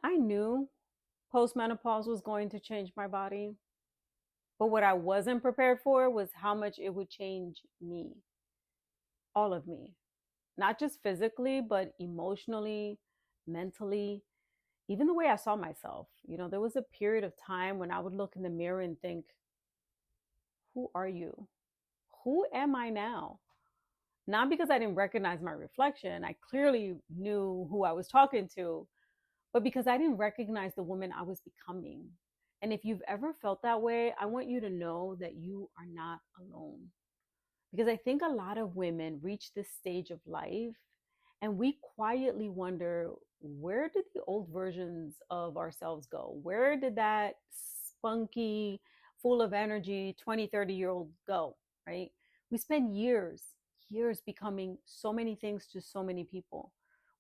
I knew post-menopause was going to change my body, but what I wasn't prepared for was how much it would change me, all of me, not just physically, but emotionally, mentally, even the way I saw myself. There was a period of time when I would look in the mirror and think, who are you? Who am I now? Not because I didn't recognize my reflection. I clearly knew who I was talking to, but because I didn't recognize the woman I was becoming. And if you've ever felt that way, I want you to know that you are not alone. Because I think a lot of women reach this stage of life and we quietly wonder, where did the old versions of ourselves go? Where did that spunky, full of energy 20, 30-year-old go, right? We spend years becoming so many things to so many people.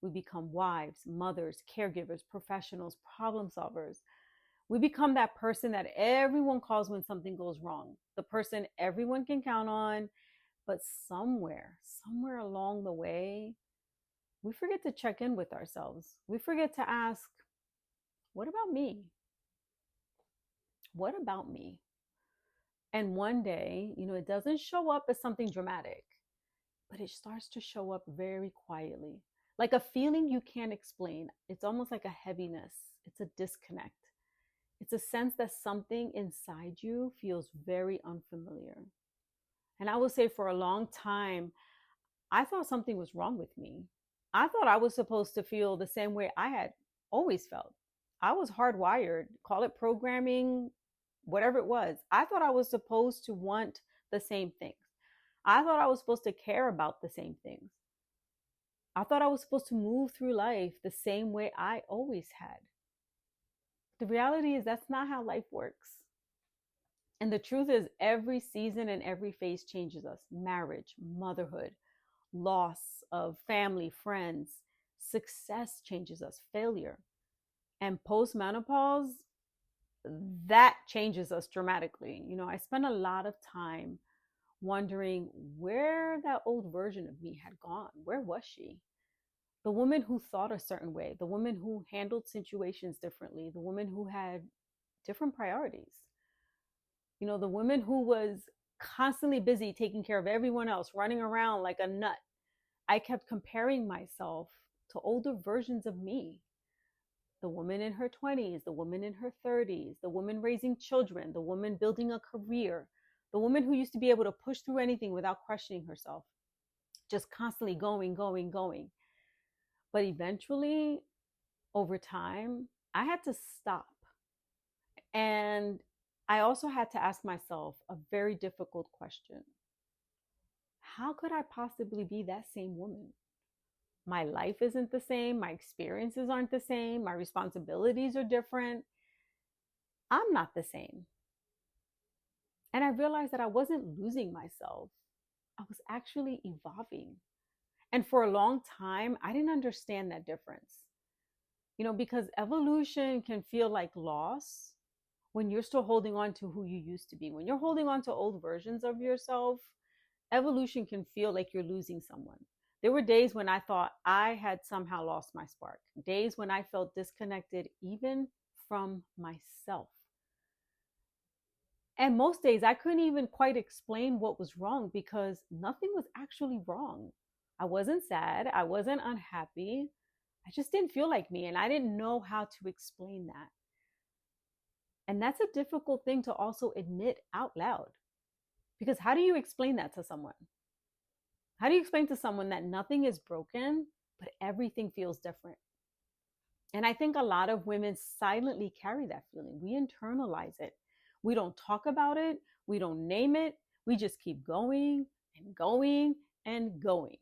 We become wives, mothers, caregivers, professionals, problem solvers. We become that person that everyone calls when something goes wrong, the person everyone can count on. But somewhere along the way, we forget to check in with ourselves. We forget to ask, what about me? What about me? And one day, it doesn't show up as something dramatic, but it starts to show up very quietly, like a feeling you can't explain. It's almost like a heaviness, it's a disconnect. It's a sense that something inside you feels very unfamiliar. And I will say for a long time, I thought something was wrong with me. I thought I was supposed to feel the same way I had always felt. I was hardwired, call it programming, whatever it was. I thought I was supposed to want the same things. I thought I was supposed to care about the same things. I thought I was supposed to move through life the same way I always had. The reality is that's not how life works. And the truth is, every season and every phase changes us. Marriage, motherhood, loss of family, friends, success changes us, failure. And post menopause, that changes us dramatically. I spent a lot of time wondering where that old version of me had gone. Where was she? The woman who thought a certain way, the woman who handled situations differently, the woman who had different priorities. The woman who was constantly busy taking care of everyone else, running around like a nut. I kept comparing myself to older versions of me. The woman in her 20s, the woman in her 30s, the woman raising children, the woman building a career, the woman who used to be able to push through anything without questioning herself, just constantly going, going, going. But eventually, over time, I had to stop. And I also had to ask myself a very difficult question. How could I possibly be that same woman? My life isn't the same. My experiences aren't the same. My responsibilities are different. I'm not the same. And I realized that I wasn't losing myself. I was actually evolving. And for a long time, I didn't understand that difference. Because evolution can feel like loss when you're still holding on to who you used to be. When you're holding on to old versions of yourself, evolution can feel like you're losing someone. There were days when I thought I had somehow lost my spark, days when I felt disconnected even from myself. And most days I couldn't even quite explain what was wrong because nothing was actually wrong. I wasn't sad. I wasn't unhappy. I just didn't feel like me. And I didn't know how to explain that. And that's a difficult thing to also admit out loud. Because how do you explain that to someone? How do you explain to someone that nothing is broken, but everything feels different? And I think a lot of women silently carry that feeling. We internalize it. We don't talk about it. We don't name it. We just keep going and going and going.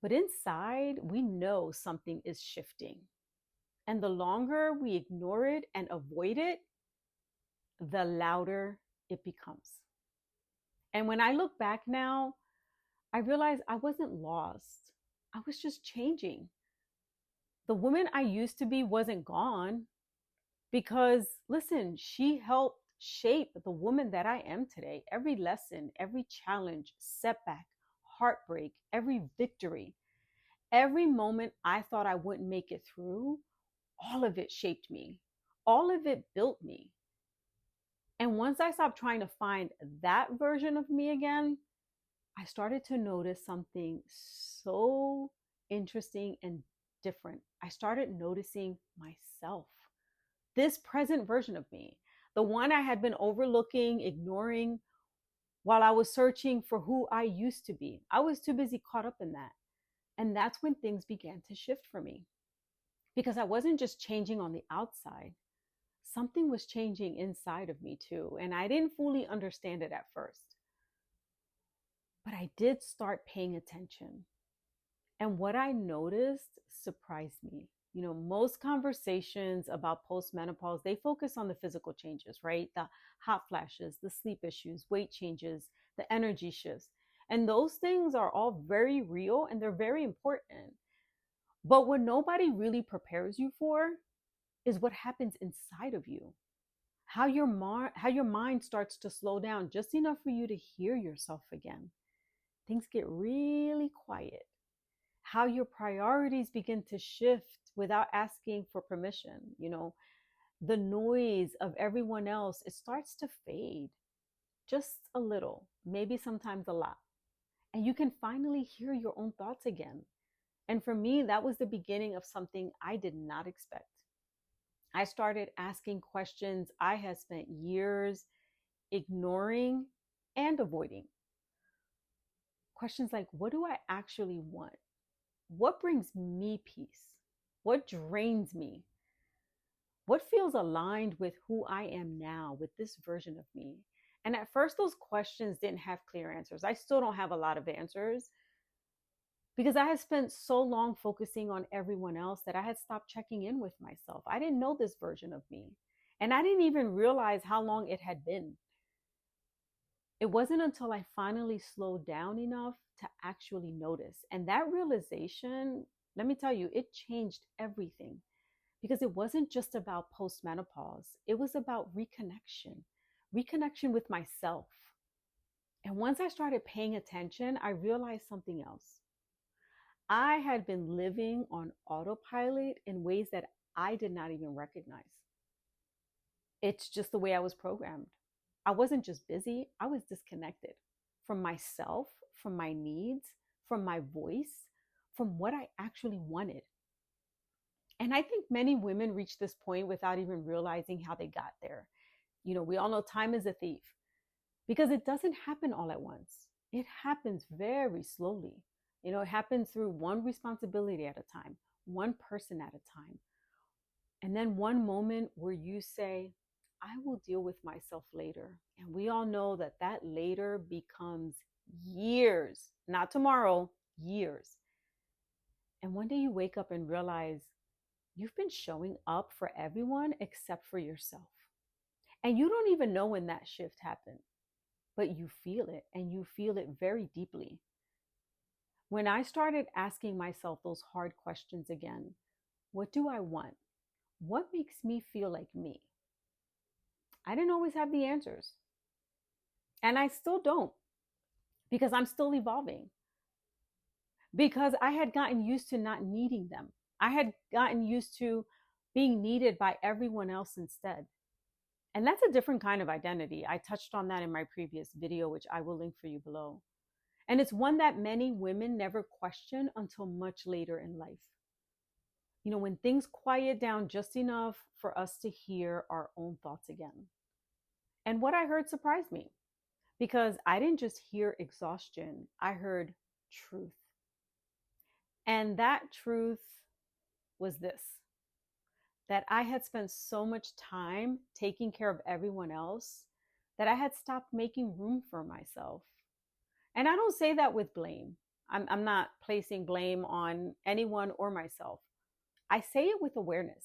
But inside, we know something is shifting. And the longer we ignore it and avoid it, the louder it becomes. And when I look back now, I realize I wasn't lost. I was just changing. The woman I used to be wasn't gone because, listen, she helped shape the woman that I am today. Every lesson, every challenge, setback, heartbreak, every victory, every moment I thought I wouldn't make it through all of it shaped me, all of it built me. And once I stopped trying to find that version of me again, I started to notice something so interesting and different. I started noticing myself, this present version of me, the one I had been overlooking, ignoring while I was searching for who I used to be. I was too busy caught up in that. And that's when things began to shift for me because I wasn't just changing on the outside, something was changing inside of me too. And I didn't fully understand it at first, but I did start paying attention. And what I noticed surprised me. Most conversations about postmenopause, they focus on the physical changes, right? The hot flashes, the sleep issues, weight changes, the energy shifts. And those things are all very real and they're very important. But what nobody really prepares you for is what happens inside of you. How your mind starts to slow down just enough for you to hear yourself again. Things get really quiet. How your priorities begin to shift without asking for permission. The noise of everyone else, it starts to fade just a little, maybe sometimes a lot. And you can finally hear your own thoughts again. And for me, that was the beginning of something I did not expect. I started asking questions I had spent years ignoring and avoiding. Questions like, what do I actually want? What brings me peace? What drains me? What feels aligned with who I am now, with this version of me? And at first, those questions didn't have clear answers. I still don't have a lot of answers because I had spent so long focusing on everyone else that I had stopped checking in with myself. I didn't know this version of me. And I didn't even realize how long it had been. It wasn't until I finally slowed down enough to actually notice. And that realization, let me tell you, it changed everything because it wasn't just about postmenopause. It was about reconnection with myself. And once I started paying attention, I realized something else. I had been living on autopilot in ways that I did not even recognize. It's just the way I was programmed. I wasn't just busy, I was disconnected from myself, from my needs, from my voice, from what I actually wanted. And I think many women reach this point without even realizing how they got there. We all know time is a thief because it doesn't happen all at once. It happens very slowly. It happens through one responsibility at a time, one person at a time. And then one moment where you say, I will deal with myself later. And we all know that that later becomes years, not tomorrow, years. And one day you wake up and realize you've been showing up for everyone except for yourself. And you don't even know when that shift happened, but you feel it and you feel it very deeply. When I started asking myself those hard questions again, what do I want? What makes me feel like me? I didn't always have the answers. And I still don't because I'm still evolving. Because I had gotten used to not needing them. I had gotten used to being needed by everyone else instead. And that's a different kind of identity. I touched on that in my previous video, which I will link for you below. And it's one that many women never question until much later in life. When things quiet down just enough for us to hear our own thoughts again. And what I heard surprised me because I didn't just hear exhaustion, I heard truth. And that truth was this, that I had spent so much time taking care of everyone else that I had stopped making room for myself. And I don't say that with blame. I'm not placing blame on anyone or myself. I say it with awareness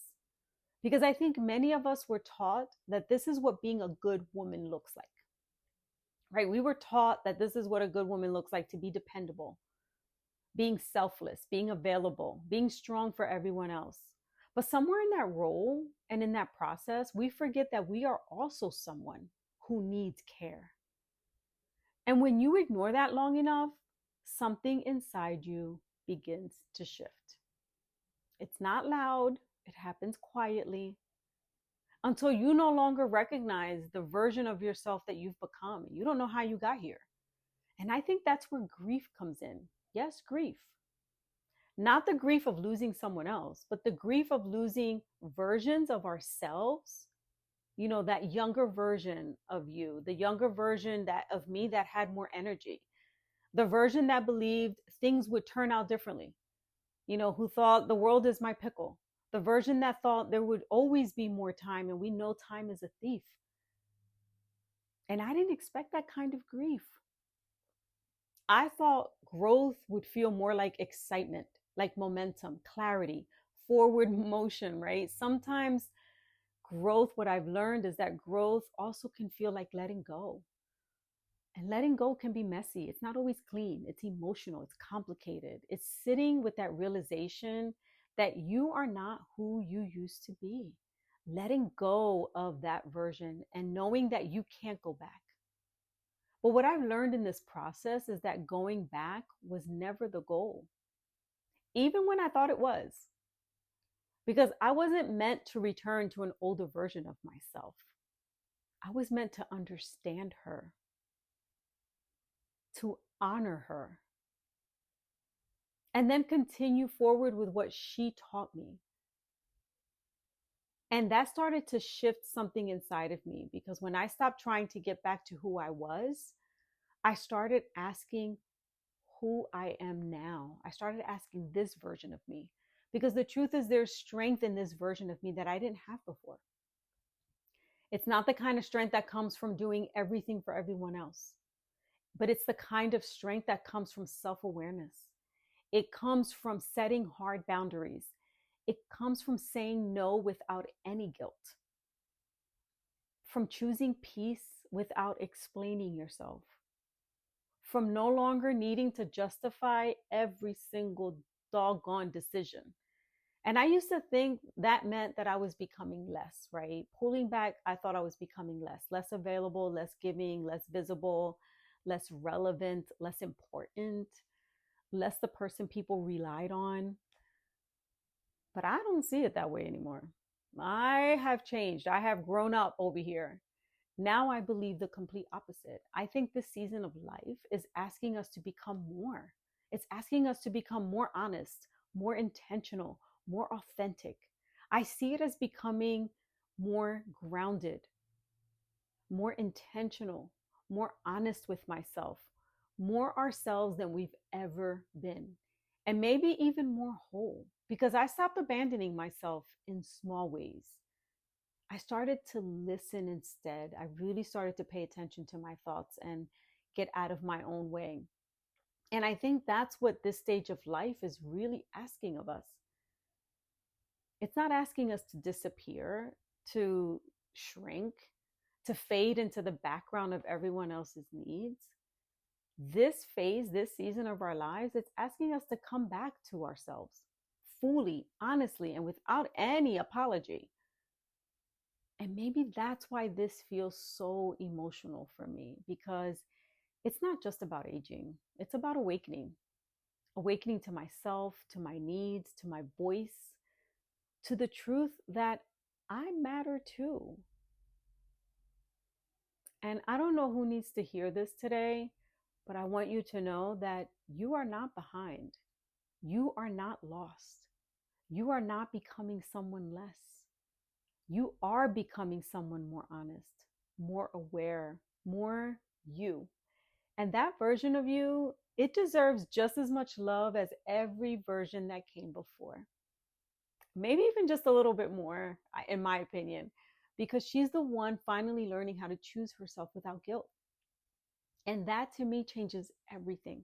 because I think many of us were taught that this is what being a good woman looks like, right? We were taught that this is what a good woman looks like, to be dependable, being selfless, being available, being strong for everyone else. But somewhere in that role and in that process, we forget that we are also someone who needs care. And when you ignore that long enough, something inside you begins to shift. It's not loud, It happens quietly until you no longer recognize the version of yourself that you've become. You don't know how you got here. And I think that's where grief comes in. Yes, grief. Not the grief of losing someone else, but the grief of losing versions of ourselves. You know, that younger version of you, the younger version that of me that had more energy, the version that believed things would turn out differently, you know, who thought the world is my pickle, the version that thought there would always be more time, and we know time is a thief. And I didn't expect that kind of grief. I thought growth would feel more like excitement, like momentum, clarity, forward motion, right? Sometimes growth, what I've learned is that growth also can feel like letting go. And letting go can be messy. It's not always clean. It's emotional. It's complicated. It's sitting with that realization that you are not who you used to be. Letting go of that version and knowing that you can't go back. But what I've learned in this process is that going back was never the goal, even when I thought it was, because I wasn't meant to return to an older version of myself. I was meant to understand her, to honor her, and then continue forward with what she taught me. And that started to shift something inside of me, because when I stopped trying to get back to who I was, I started asking who I am now. I started asking this version of me, because the truth is there's strength in this version of me that I didn't have before. It's not the kind of strength that comes from doing everything for everyone else, but it's the kind of strength that comes from self-awareness. It comes from setting hard boundaries. It comes from saying no without any guilt, from choosing peace without explaining yourself, from no longer needing to justify every single doggone decision. And I used to think that meant that I was becoming less, right? Pulling back, I thought I was becoming less available, less giving, less visible, less relevant, less important, less the person people relied on. But I don't see it that way anymore. I have changed. I have grown up over here. Now I believe the complete opposite. I think this season of life is asking us to become more. It's asking us to become more honest, more intentional, more authentic. I see it as becoming more grounded, more intentional, more honest with myself, more ourselves than we've ever been, and maybe even more whole, because I stopped abandoning myself in small ways. I started to listen instead. I really started to pay attention to my thoughts and get out of my own way. And I think that's what this stage of life is really asking of us. It's not asking us to disappear, to shrink, to fade into the background of everyone else's needs. This phase, this season of our lives, it's asking us to come back to ourselves fully, honestly, and without any apology. And maybe that's why this feels so emotional for me, because it's not just about aging, it's about awakening. Awakening to myself, to my needs, to my voice, to the truth that I matter too. And I don't know who needs to hear this today, but I want you to know that you are not behind. You are not lost. You are not becoming someone less. You are becoming someone more honest, more aware, more you. And that version of you, it deserves just as much love as every version that came before. Maybe even just a little bit more, in my opinion, because she's the one finally learning how to choose herself without guilt. And that to me changes everything.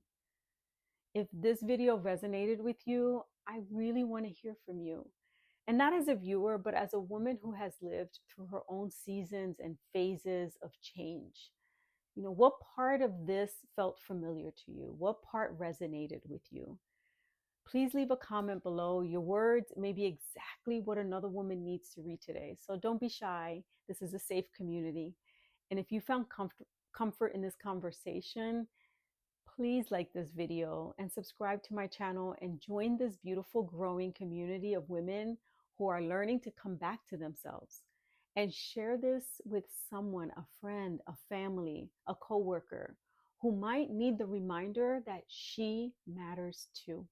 If this video resonated with you, I really want to hear from you. And not as a viewer, but as a woman who has lived through her own seasons and phases of change. You know, what part of this felt familiar to you? What part resonated with you? Please leave a comment below. Your words may be exactly what another woman needs to read today. So don't be shy. This is a safe community. And if you found comfort in this conversation, please like this video and subscribe to my channel and join this beautiful growing community of women who are learning to come back to themselves, and share this with someone, a friend, a family, a coworker who might need the reminder that she matters too.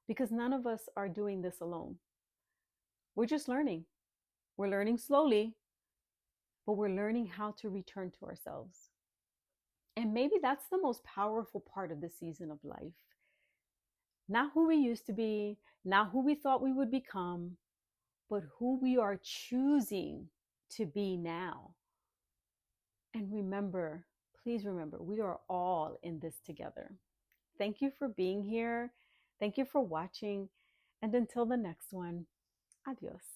Because none of us are doing this alone. We're just learning. We're learning slowly, but we're learning how to return to ourselves. And maybe that's the most powerful part of the season of life. Not who we used to be, not who we thought we would become, but who we are choosing to be now. And remember, please remember, we are all in this together. Thank you for being here. Thank you for watching. And until the next one, adios.